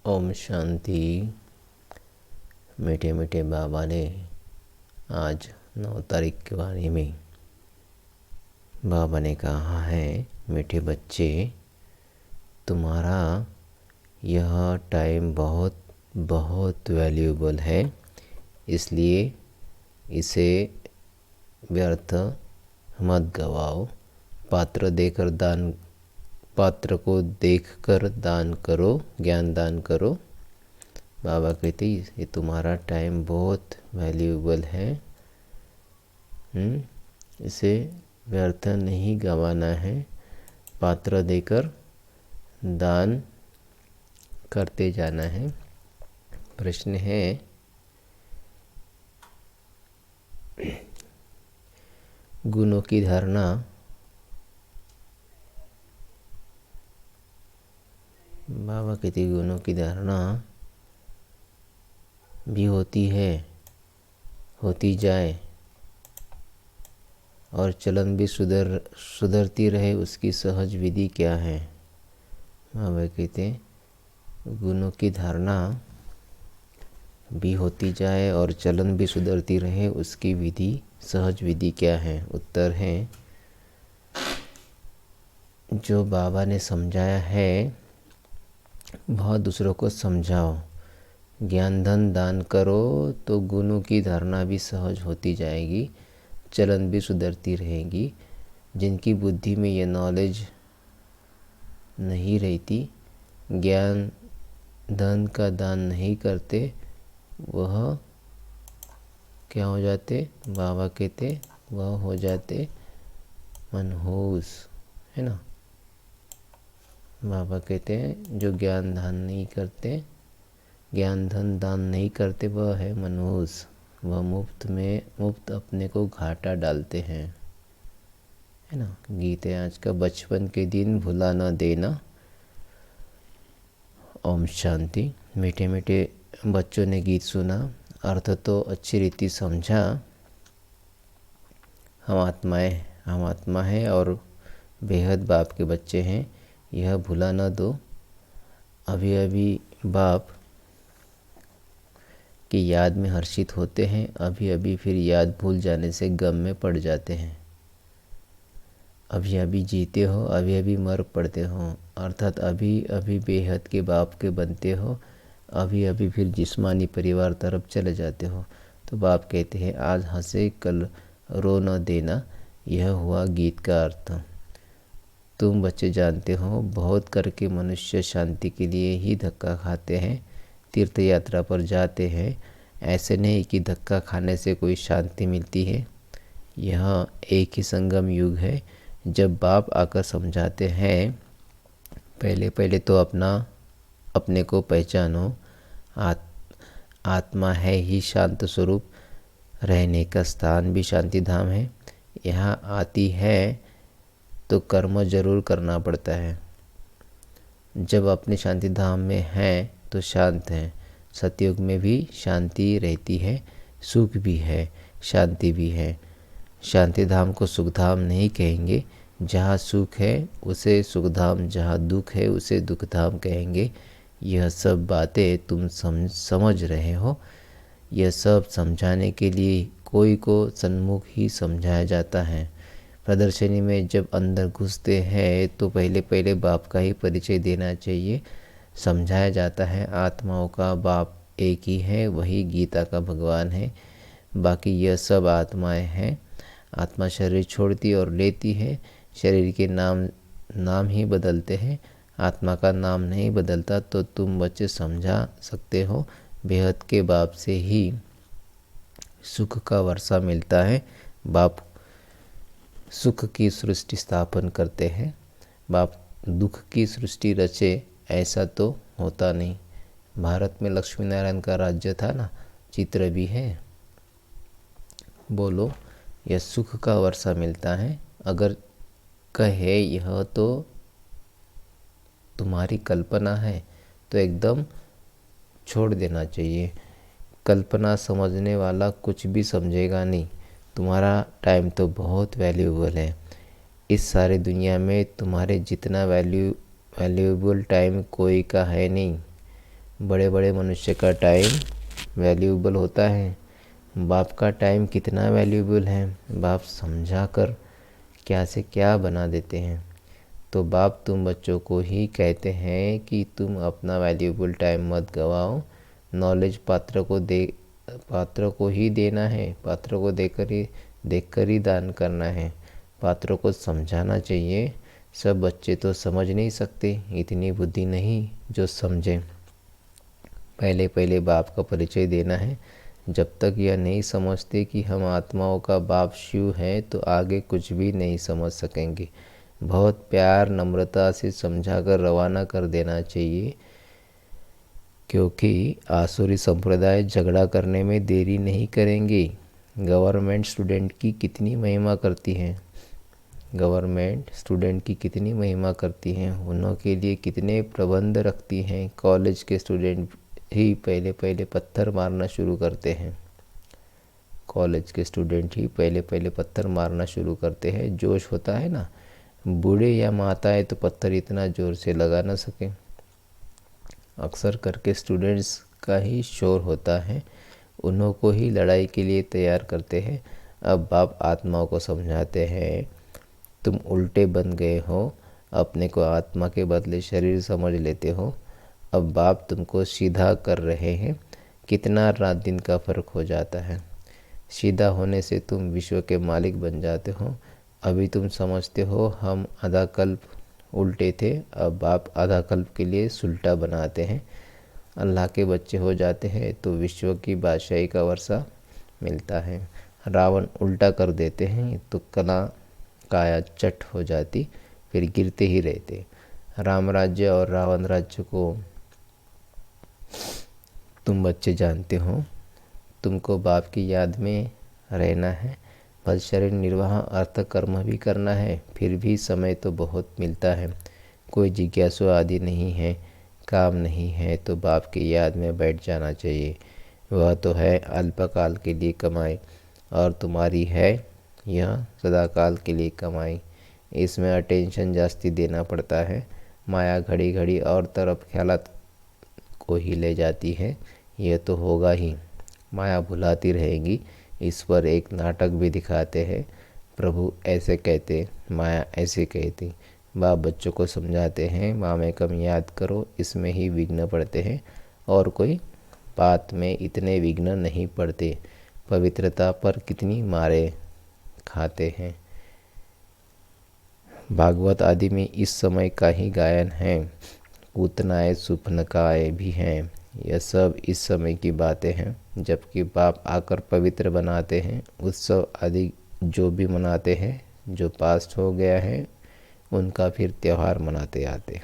ओम शांति। मीठे मीठे बाबा ने आज 9 तारीख की वाणी में बाबा ने कहा है, मीठे बच्चे, तुम्हारा यह टाइम बहुत बहुत वैल्यूएबल है, इसलिए इसे व्यर्थ मत गवाओ। पात्र को देखकर दान करो, ज्ञान दान करो। बाबा कहते ये तुम्हारा टाइम बहुत वैल्यूएबल है, इसे व्यर्थ नहीं गंवाना है। पात्र देकर दान करते जाना है। प्रश्न है, गुणों की धारणा बाबा कहते गुणों की धारणा भी होती है, होती जाए और चलन भी सुधरती रहे, उसकी सहज विधि क्या है। बाबा कहते गुणों की धारणा भी होती जाए और चलन भी सुधरती रहे, उसकी विधि सहज विधि क्या है। उत्तर है, जो बाबा ने समझाया है बहुत दूसरों को समझाओ। ज्ञान धन दान करो तो गुणों की धारणा भी सहज होती जाएगी, चलन भी सुधरती रहेगी। जिनकी बुद्धि में ये नॉलेज नहीं रहती, ज्ञान धन का दान नहीं करते, वह क्या हो जाते, बाबा कहते वह हो जाते मनहूस, है ना। बाबा कहते हैं जो ज्ञान दान नहीं करते, ज्ञान धन दान नहीं करते, वह है मनहूस। वह मुफ्त अपने को घाटा डालते हैं, है ना। गीत है आज का, बचपन के दिन भुला न देना। ओम शांति। मीठे मीठे बच्चों ने गीत सुना, अर्थ तो अच्छी रीति समझा। हम आत्मा है और बेहद बाप के बच्चे हैं, यह भुला न दो। अभी अभी बाप की याद में हर्षित होते हैं, अभी अभी फिर याद भूल जाने से गम में पड़ जाते हैं। अभी अभी जीते हो, अभी अभी मर पड़ते हो, अर्थात अभी अभी बेहद के बाप के बनते हो, अभी अभी फिर जिस्मानी परिवार तरफ चले जाते हो। तो बाप कहते हैं आज हंसे कल रो न देना, यह हुआ गीत का अर्थ। तुम बच्चे जानते हो, बहुत करके मनुष्य शांति के लिए ही धक्का खाते हैं, तीर्थ यात्रा पर जाते हैं। ऐसे नहीं कि धक्का खाने से कोई शांति मिलती है। यह एक ही संगम युग है, जब बाप आकर समझाते हैं पहले तो अपने को पहचानो। आत्मा है ही शांत स्वरूप, रहने का स्थान भी शांति धाम है। यहाँ आती है तो कर्म जरूर करना पड़ता है। जब अपने शांति धाम में हैं तो शांत हैं। सतयुग में भी शांति रहती है, सुख भी है, शांति भी है। शांति धाम को सुख धाम नहीं कहेंगे, जहाँ सुख है उसे सुख धाम, जहाँ दुख है उसे दुख धाम कहेंगे। यह सब बातें तुम समझ रहे हो। यह सब समझाने के लिए कोई को सन्मुख ही समझाया जाता है। प्रदर्शनी में जब अंदर घुसते हैं तो पहले बाप का ही परिचय देना चाहिए। समझाया जाता है आत्माओं का बाप एक ही है, वही गीता का भगवान है, बाकी यह सब आत्माएं हैं। आत्मा शरीर छोड़ती और लेती है, शरीर के नाम ही बदलते हैं, आत्मा का नाम नहीं बदलता। तो तुम बच्चे समझा सकते हो, बेहद के बाप से ही सुख का वर्षा मिलता है। बाप सुख की सृष्टि स्थापन करते हैं, बाप दुख की सृष्टि रचे, ऐसा तो होता नहीं। भारत में लक्ष्मी नारायण का राज्य था ना, चित्र भी है। बोलो, यह सुख का वर्षा मिलता है। अगर कहे यह तो तुम्हारी कल्पना है तो एकदम छोड़ देना चाहिए। कल्पना समझने वाला कुछ भी समझेगा नहीं। तुम्हारा टाइम तो बहुत वैल्यूएबल है। इस सारी दुनिया में तुम्हारे जितना वैल्यूएबल टाइम कोई का है नहीं। बड़े बड़े मनुष्य का टाइम वैल्यूएबल होता है, बाप का टाइम कितना वैल्यूएबल है। बाप समझा कर क्या से क्या बना देते हैं। तो बाप तुम बच्चों को ही कहते हैं कि तुम अपना वैल्यूएबल टाइम मत गवाओ। नॉलेज पात्र को ही देना है, पात्र को देखकर ही दान करना है। पात्रों को समझाना चाहिए। सब बच्चे तो समझ नहीं सकते, इतनी बुद्धि नहीं जो समझें। पहले पहले बाप का परिचय देना है। जब तक यह नहीं समझते कि हम आत्माओं का बाप शिव हैं तो आगे कुछ भी नहीं समझ सकेंगे। बहुत प्यार नम्रता से समझाकर रवाना कर देना चाहिए, क्योंकि आसुरी संप्रदाय झगड़ा करने में देरी नहीं करेंगे। गवर्नमेंट स्टूडेंट की कितनी महिमा करती हैं, गवर्नमेंट स्टूडेंट की कितनी महिमा करती हैं, उन्हों के लिए कितने प्रबंध रखती हैं। कॉलेज के स्टूडेंट ही पहले पहले पत्थर मारना शुरू करते हैं, कॉलेज के स्टूडेंट ही पहले पहले पत्थर मारना शुरू करते हैं। जोश होता है ना, बूढ़े या माताएं तो पत्थर इतना ज़ोर से लगा ना सकें। अक्सर करके स्टूडेंट्स का ही शोर होता है, उन्हों को ही लड़ाई के लिए तैयार करते हैं। अब बाप आत्माओं को समझाते हैं, तुम उल्टे बन गए हो, अपने को आत्मा के बदले शरीर समझ लेते हो। अब बाप तुमको सीधा कर रहे हैं। कितना रात दिन का फ़र्क हो जाता है। सीधा होने से तुम विश्व के मालिक बन जाते हो। अभी तुम समझते हो हम आधा कल्प उल्टे थे, अब बाप आधा कल्प के लिए सुल्टा बनाते हैं। अल्लाह के बच्चे हो जाते हैं तो विश्व की बादशाही का वर्षा मिलता है। रावण उल्टा कर देते हैं तो काया चट हो जाती, फिर गिरते ही रहते। राम राज्य और रावण राज्य को तुम बच्चे जानते हो। तुमको बाप की याद में रहना है, बल शरीर निर्वाह अर्थ कर्म भी करना है। फिर भी समय तो बहुत मिलता है, कोई जिज्ञासु आदि नहीं है, काम नहीं है तो बाप की याद में बैठ जाना चाहिए। वह तो है अल्पकाल के लिए कमाई, और तुम्हारी है यह सदाकाल के लिए कमाई। इसमें अटेंशन जास्ती देना पड़ता है। माया घड़ी घड़ी और तरफ ख्यालात को ही ले जाती है, यह तो होगा ही। माया भुलाती रहेगी। इस पर एक नाटक भी दिखाते हैं। प्रभु ऐसे कहते, माया ऐसे कहती। बाप बच्चों को समझाते हैं, माँ में कम याद करो, इसमें ही विघ्न पड़ते हैं, और कोई बात में इतने विघ्न नहीं पड़ते। पवित्रता पर कितनी मारे खाते हैं। भागवत आदि में इस समय का ही गायन है। पूतनाएँ सुपनकाएँ भी हैं। यह सब इस समय की बातें हैं, जबकि बाप आकर पवित्र बनाते हैं। उत्सव आदि जो भी मनाते हैं, जो पास्ट हो गया है उनका फिर त्यौहार मनाते आते,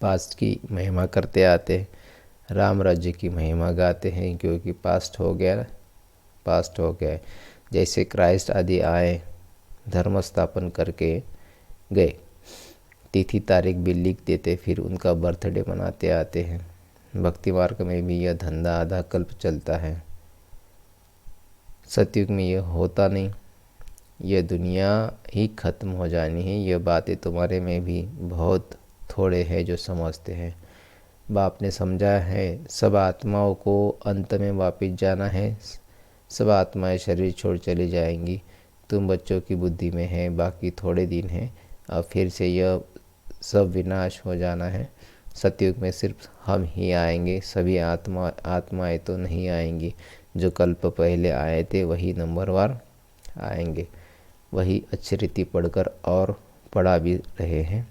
पास्ट की महिमा करते आते। राम राज्य की महिमा गाते हैं, क्योंकि पास्ट हो गया। जैसे क्राइस्ट आदि आए, धर्म स्थापन करके गए, तिथि तारीख भी लिख देते, फिर उनका बर्थडे मनाते आते हैं। भक्ति मार्ग में भी यह धंधा आधा कल्प चलता है। सतयुग में यह होता नहीं, यह दुनिया ही खत्म हो जानी है। यह बातें तुम्हारे में भी बहुत थोड़े हैं जो समझते हैं। बाप ने समझा है, सब आत्माओं को अंत में वापस जाना है। सब आत्माएं शरीर छोड़ चली जाएंगी। तुम बच्चों की बुद्धि में है, बाकी थोड़े दिन हैं, अब फिर से यह सब विनाश हो जाना है। सतयुग में सिर्फ हम ही आएंगे, सभी आत्माएं तो नहीं आएंगी। जो कल्प पहले आए थे वही नंबरवार आएंगे, वही अच्छी रीति पढ़कर और पढ़ा भी रहे हैं।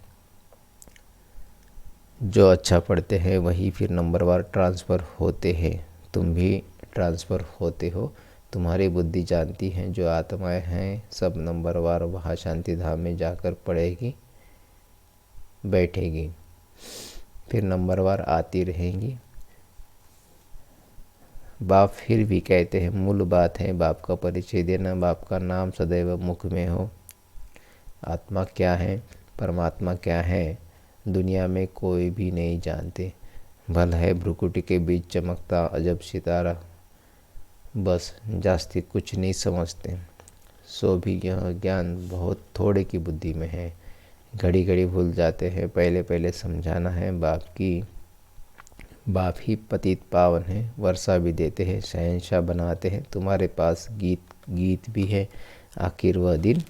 जो अच्छा पढ़ते हैं वही फिर नंबरवार ट्रांसफ़र होते हैं। तुम भी ट्रांसफ़र होते हो। तुम्हारी बुद्धि जानती है जो आत्माएं हैं सब नंबरवार वहाँ शांति धाम में जाकर पढ़ेगी, बैठेगी, फिर नंबरवार आती रहेंगी। बाप फिर भी कहते हैं, मूल बात है बाप का परिचय देना, बाप का नाम सदैव मुख में हो। आत्मा क्या है, परमात्मा क्या है, दुनिया में कोई भी नहीं जानते। भल है भ्रुकुटी के बीच चमकता अजब सितारा, बस जास्ती कुछ नहीं समझते। सो भी यह ज्ञान बहुत थोड़े की बुद्धि में है। घड़ी घड़ी भूल जाते हैं। पहले पहले समझाना है बाप की बाप ही पतित पावन है, वर्षा भी देते हैं, शहंशाह बनाते हैं। तुम्हारे पास गीत भी है। आखिर वह दिन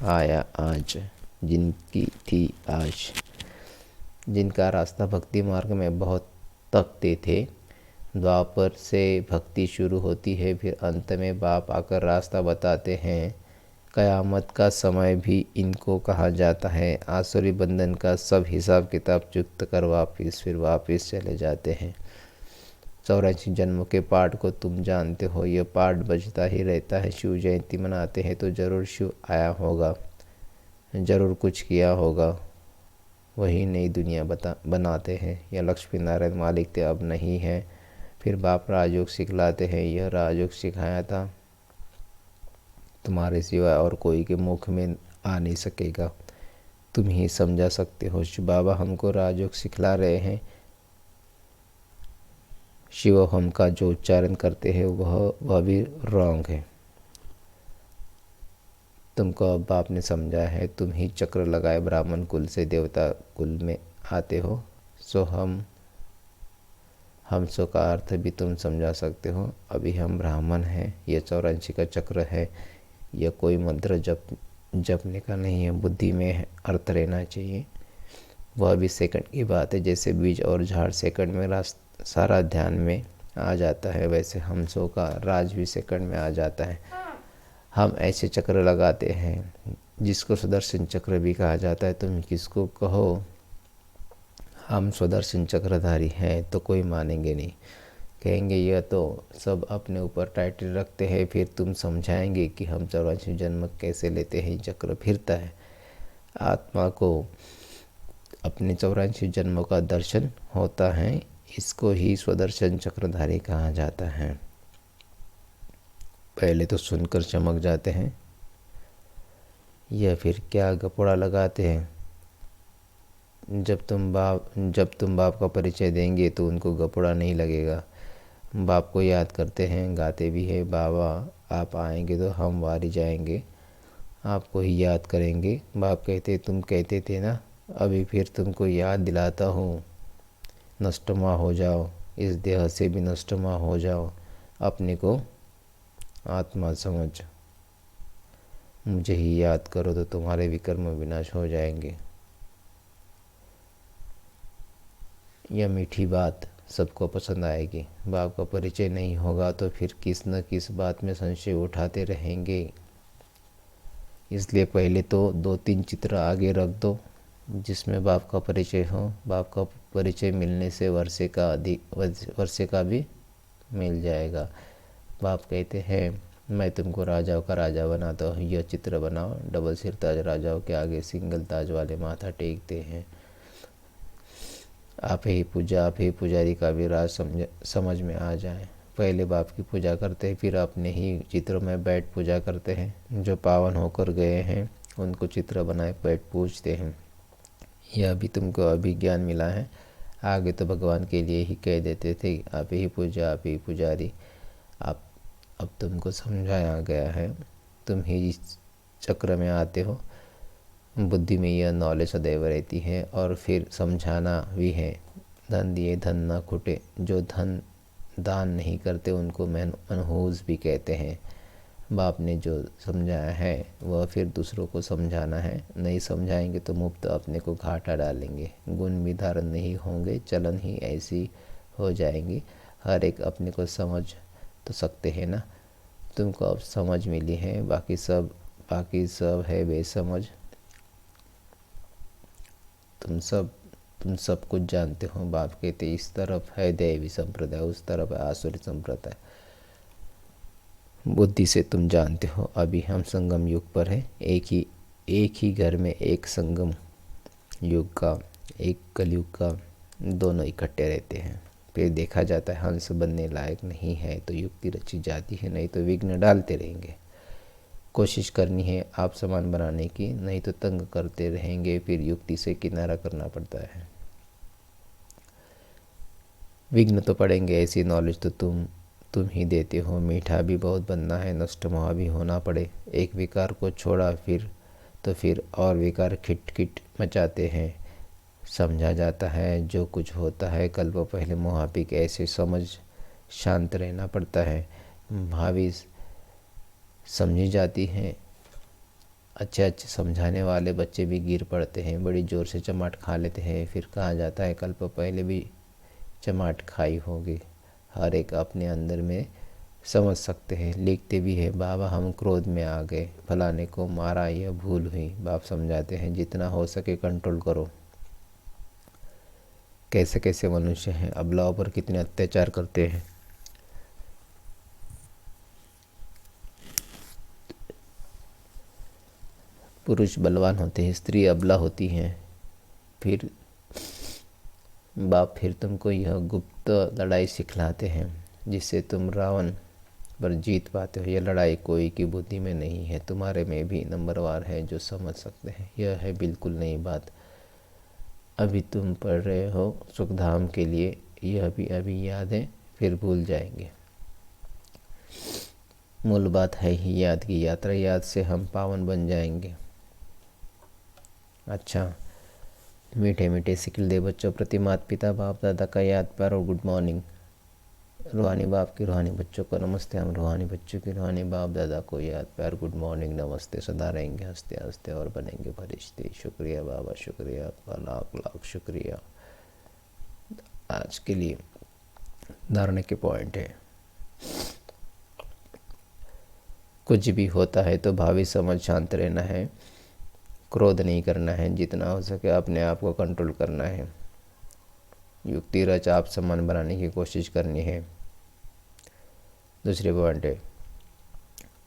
आया आज, जिनकी थी आज, जिनका रास्ता भक्ति मार्ग में बहुत तकते थे। द्वापर से भक्ति शुरू होती है, फिर अंत में बाप आकर रास्ता बताते हैं। क़यामत का समय भी इनको कहा जाता है। आसुरी बंधन का सब हिसाब किताब चुकत कर फिर वापस चले जाते हैं। 84 जन्मों के पाठ को तुम जानते हो, यह पाठ बजता ही रहता है। शिव जयंती मनाते हैं तो ज़रूर शिव आया होगा, ज़रूर कुछ किया होगा, वही नई दुनिया बनाते हैं। यह लक्ष्मी नारायण मालिक थे, अब नहीं है। फिर बाप राजयोग सिखलाते हैं। यह राजयोग सिखाया था, तुम्हारे सिवाय और कोई के मुख में आ नहीं सकेगा, तुम ही समझा सकते हो। शिव बाबा हमको राजयोग सिखला रहे हैं। शिव हम का जो उच्चारण करते हैं वह भी रॉन्ग है। तुमको अब बाप ने समझा है। तुम ही चक्र लगाए ब्राह्मण कुल से देवता कुल में आते हो, सो हम सो का अर्थ भी तुम समझा सकते हो। अभी हम ब्राह्मण हैं। यह 84 का चक्र है। यह कोई मंत्र जपने का नहीं है, बुद्धि में अर्थ रहना चाहिए। वह भी सेकंड की बात है। जैसे बीज और झाड़ सेकंड में सारा ध्यान में आ जाता है, वैसे हम सो का राज भी सेकंड में आ जाता है। हम ऐसे चक्र लगाते हैं जिसको सुदर्शन चक्र भी कहा जाता है। तुम किसको कहो हम सुदर्शन चक्रधारी हैं तो कोई मानेंगे नहीं, कहेंगे यह तो सब अपने ऊपर टाइटल रखते हैं। फिर तुम समझाएंगे कि हम 84 जन्म कैसे लेते हैं, चक्र फिरता है। आत्मा को अपने 84 जन्मों का दर्शन होता है, इसको ही स्वदर्शन चक्रधारी कहा जाता है। पहले तो सुनकर चमक जाते हैं, या फिर क्या गपोड़ा लगाते हैं। जब तुम बाप का परिचय देंगे तो उनको गपोड़ा नहीं लगेगा। बाप को याद करते हैं, गाते भी है, बाबा आप आएंगे तो हम वारी जाएंगे, आपको ही याद करेंगे। बाप कहते तुम कहते थे ना, अभी फिर तुमको याद दिलाता हूँ, नष्टमा हो जाओ, इस देह से भी नष्टमा हो जाओ, अपने को आत्मा समझ, मुझे ही याद करो तो तुम्हारे विकर्म विनाश हो जाएंगे। यह मीठी बात सबको पसंद आएगी। बाप का परिचय नहीं होगा तो फिर किस न किस बात में संशय उठाते रहेंगे। इसलिए पहले तो 2-3 चित्र आगे रख दो जिसमें बाप का परिचय हो। बाप का परिचय मिलने से वर्षे का भी मिल जाएगा। बाप कहते हैं मैं तुमको राजाओं का राजा बनाता हूँ, यह चित्र बनाओ। डबल सिर ताज राजाओं के आगे सिंगल ताज वाले माथा टेकते हैं। आप ही पूजा, आप ही पुजारी का भी राज समझ में आ जाए। पहले बाप की पूजा करते हैं, फिर अपने ही चित्रों में बैठ पूजा करते हैं। जो पावन होकर गए हैं उनको चित्र बनाए बैठ पूजते हैं। यह भी तुमको अभी ज्ञान मिला है, आगे तो भगवान के लिए ही कह देते थे आप ही पूजा, आप ही पुजारी। अब तुमको समझाया गया है, तुम ही इस चक्र में आते हो। बुद्धि में यह नॉलेज सदैव रहती है। और फिर समझाना भी है, धन दिए धन ना खुटे। जो धन दान नहीं करते उनको मनहूस भी कहते हैं। बाप ने जो समझाया है वह फिर दूसरों को समझाना है। नहीं समझाएंगे तो मुफ्त अपने को घाटा डालेंगे। गुण भी धारण नहीं होंगे, चलन ही ऐसी हो जाएंगी। हर एक अपने को समझ तो सकते हैं ना। तुमको अब समझ मिली है, बाकी सब है बेसमझ। तुम सब कुछ जानते हो। बाप कहते इस तरफ है दैवी संप्रदाय, उस तरफ है आसुरी संप्रदाय। बुद्धि से तुम जानते हो अभी हम संगम युग पर है। एक ही घर में एक संगम युग का, एक कलयुग का, दोनों इकट्ठे रहते हैं। फिर देखा जाता है हंस बनने लायक नहीं है तो युक्ति रची जाती है, नहीं तो विघ्न डालते रहेंगे। कोशिश करनी है आप समान बनाने की, नहीं तो तंग करते रहेंगे, फिर युक्ति से किनारा करना पड़ता है। विघ्न तो पड़ेंगे, ऐसी नॉलेज तो तुम ही देते हो। मीठा भी बहुत बनना है, नष्टमोह भी होना पड़े। एक विकार को छोड़ा फिर और विकार खिटखिट मचाते हैं। समझा जाता है जो कुछ होता है कल्प पहले मुहापिक ऐसे समझ शांत रहना पड़ता है। भावी समझी जाती हैं। अच्छे अच्छे समझाने वाले बच्चे भी गिर पड़ते हैं, बड़ी ज़ोर से चमाट खा लेते हैं। फिर कहा जाता है कल्प पहले भी चमाट खाई होगी। हर एक अपने अंदर में समझ सकते हैं। लिखते भी है, बाबा हम क्रोध में आ गए, फलाने को मारा, यह भूल हुई। बाप समझाते हैं जितना हो सके कंट्रोल करो। कैसे कैसे मनुष्य हैं, अबलाओं पर कितने अत्याचार करते हैं। पुरुष बलवान होते हैं, स्त्री अबला होती हैं। फिर बाप फिर तुमको यह गुप्त लड़ाई सिखलाते हैं जिससे तुम रावण पर जीत पाते हो। यह लड़ाई कोई की बुद्धि में नहीं है, तुम्हारे में भी नंबरवार है जो समझ सकते हैं। यह है बिल्कुल नई बात। अभी तुम पढ़ रहे हो सुखधाम के लिए, यह भी अभी याद है, फिर भूल जाएंगे। मूल बात है ही याद की यात्रा, याद से हम पावन बन जाएंगे। अच्छा, मीठे मीठे सिखल दे बच्चों प्रति माता पिता बाप दादा का याद प्यार और गुड मॉर्निंग। रूहानी बाप की रूहानी बच्चों को नमस्ते। हम रूहानी बच्चों की रूहानी बाप दादा को याद प्यार गुड मॉर्निंग नमस्ते। सदा रहेंगे हंसते हंसते और बनेंगे फरिश्ते। शुक्रिया बाबा, शुक्रिया आपका, लाख लाख शुक्रिया। आज के लिए धारणा के पॉइंट है, कुछ भी होता है तो भावी समझ शांत रहना है, क्रोध नहीं करना है, जितना हो सके अपने आप को कंट्रोल करना है। युक्ति रच आप समान बनाने की कोशिश करनी है। दूसरे पॉइंट है,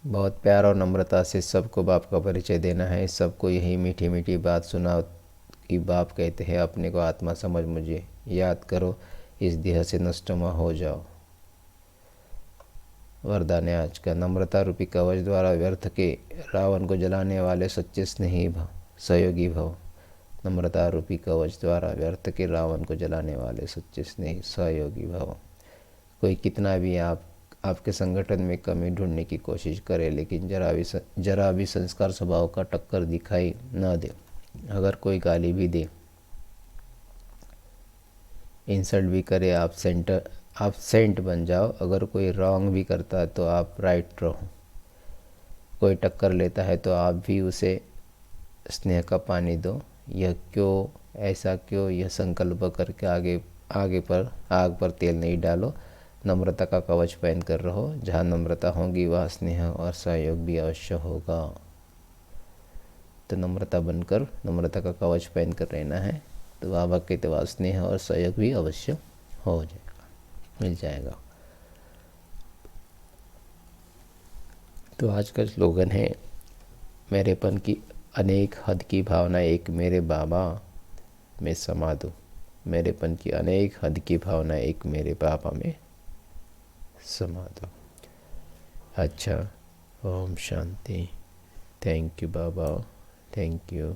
बहुत प्यार और नम्रता से सबको बाप का परिचय देना है। सबको यही मीठी मीठी बात सुना कि बाप कहते हैं अपने को आत्मा समझ, मुझे याद करो, इस देह से नष्ट न हो जाओ। वरदान है आज का, नम्रता रूपी कवच द्वारा व्यर्थ के रावण को जलाने वाले सच्चे स्नेही भव, सहयोगी भव। नम्रता रूपी कवच द्वारा व्यर्थ के रावण को जलाने वाले सच्चे स्नेही सहयोगी भव। कोई कितना भी आपके संगठन में कमी ढूंढने की कोशिश करे, लेकिन जरा भी संस्कार स्वभाव का टक्कर दिखाई ना दे। अगर कोई गाली भी दे, इंसल्ट भी करे, आप सेंट बन जाओ। अगर कोई रॉन्ग भी करता है तो आप राइट रहो। कोई टक्कर लेता है तो आप भी उसे स्नेह का पानी दो। यह क्यों, ऐसा क्यों, यह संकल्प करके आग पर तेल नहीं डालो। नम्रता का कवच पहन कर रहो। जहाँ नम्रता होगी वहाँ स्नेह और सहयोग भी अवश्य होगा। तो नम्रता बनकर, नम्रता का कवच पहन कर रहना है, तो बाबा के तो स्नेह और सहयोग भी अवश्य हो जाएगा, मिल जाएगा। तो आज का स्लोगन है, मेरेपन की अनेक हद की भावना एक मेरे बाबा में समा दो। मेरेपन की अनेक हद की भावना एक मेरे बाबा में समा दो। अच्छा, ओम शांति। थैंक यू बाबा, थैंक यू।